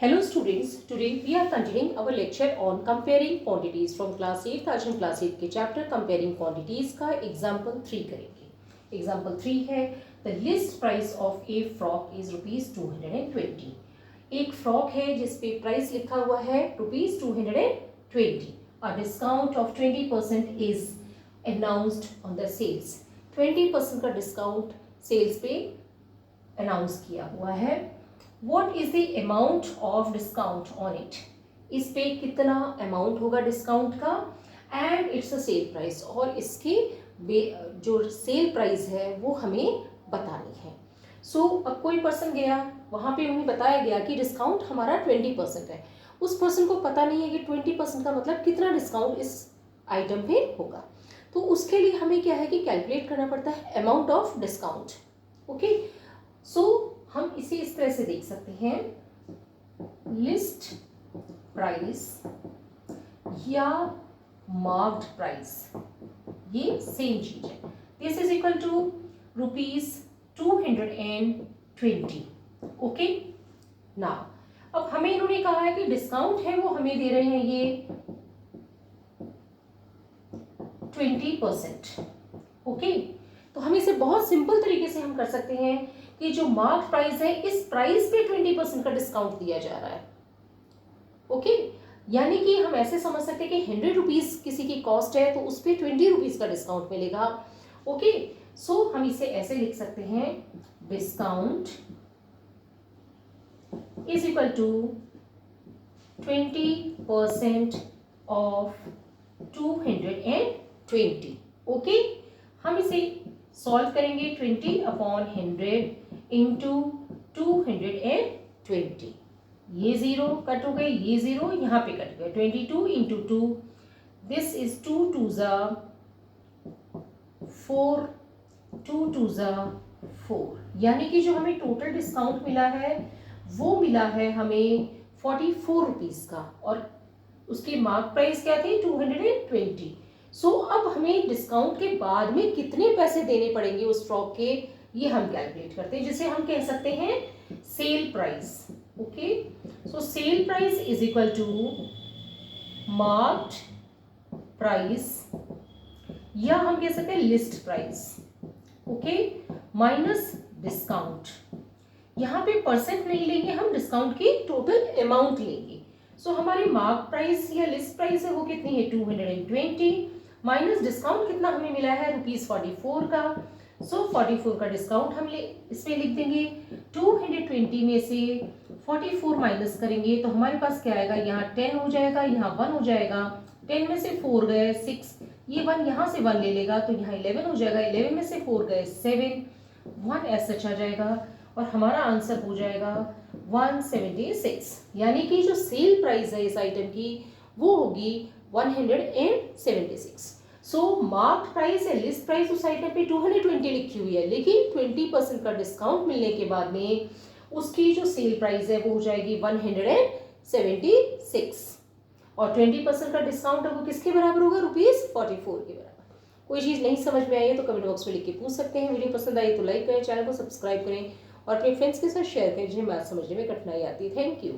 Hello students, today we are continuing our lecture on comparing quantities from class 8th आज हम class 8 के chapter comparing quantities का example 3 करेंगे. Example 3 है the list price of a frock is rupees 220. एक frock है जिस पे प्राइस लिखा हुआ है rupees 220. A discount of 20% is announced on the sales. 20% का डिस्काउंट सेल्स पे अनाउंस किया हुआ है. What is the amount of discount on it? इस पे कितना अमाउंट होगा डिस्काउंट का and it's a sale price और इसकी जो सेल प्राइस है वो हमें बतानी है. सो अब कोई पर्सन गया वहाँ पे उन्हें बताया गया कि डिस्काउंट हमारा 20% है. उस पर्सन को पता नहीं है कि 20% का मतलब कितना डिस्काउंट इस आइटम पे होगा. तो उसके लिए हमें क्या है कि कैलकुलेट करना पड़ता है amount of discount. Okay, so हम इसे इस तरह से देख सकते हैं, लिस्ट प्राइस या मार्क्ड प्राइस ये सेम चीज है. This is equal to rupees 220. Okay, now अब हमें इन्होंने कहा है कि डिस्काउंट है वो हमें दे रहे हैं ये 20%. ओके, तो हम इसे बहुत सिंपल तरीके से हम कर सकते हैं कि जो मार्क प्राइस है इस प्राइस पे 20% का डिस्काउंट दिया जा रहा है. ओके, यानी कि हम ऐसे समझ सकते हैं कि 100 रुपीज किसी की कॉस्ट है तो उस पर 20 रुपीज का डिस्काउंट मिलेगा. ओके, सो हम इसे ऐसे लिख सकते हैं, discount is equal to 20% off 220. Okay, हम इसे सॉल्व करेंगे 20 अपॉन 100 इंटू 220. ये जीरो कट हो गए, ये जीरो यहाँ पे कट गए. 22 इंटू 2, दिस इज 2 2 ज़ा 4, 2 2 ज़ा 4. यानी कि जो हमें टोटल डिस्काउंट मिला है वो मिला है हमें 44 रुपीज़ का और उसकी मार्क प्राइस क्या थी 220. सो अब हमें डिस्काउंट के बाद में कितने पैसे देने पड़ेंगे उस फ्रॉक के, ये हम कैलकुलेट करते हैं, जिसे हम कह सकते हैं sale price. Okay, so sale price is equal to marked price या हम कह सकते हैं list price. Okay, minus discount. यहाँ पे परसेंट नहीं लेंगे हम, डिस्काउंट की टोटल अमाउंट लेंगे. सो हमारी मार्क प्राइस या लिस्ट प्राइस है वो कितनी है 220 माइनस डिस्काउंट कितना हमें मिला है रुपीज 44 का. सो 44 का डिस्काउंट हम इसमें लिख देंगे. 220 में से 44 माइनस करेंगे तो हमारे पास क्या आएगा, यहाँ 10 हो जाएगा, यहाँ 1 हो जाएगा. 10 में से 4 गए 6, ये 1 यहाँ से 1 ले लेगा तो यहाँ 11 हो जाएगा. 11 में से 4 गए 7, 1 ऐसा सच आ जाएगा और हमारा आंसर हो जाएगा 176. यानी कि जो सेल प्राइस है इस आइटम की वो होगी 176. सो मार्क प्राइस या लिस्ट प्राइस उस आइटम पे 220 लिखी हुई है, लेकिन 20% का डिस्काउंट मिलने के बाद में उसकी जो सेल प्राइस है वो हो जाएगी 176 और 20% का डिस्काउंट है वो किसके बराबर होगा, रुपीज 44 के बराबर. कोई चीज़ नहीं समझ में आई है तो कमेंट बॉक्स में लिख के पूछ सकते हैं. वीडियो पसंद आई तो लाइक करें, चैनल को सब्सक्राइब करें और अपने फ्रेंड्स के साथ शेयर करें जिन्हें मैथ समझने में कठिनाई आती है. Thank you.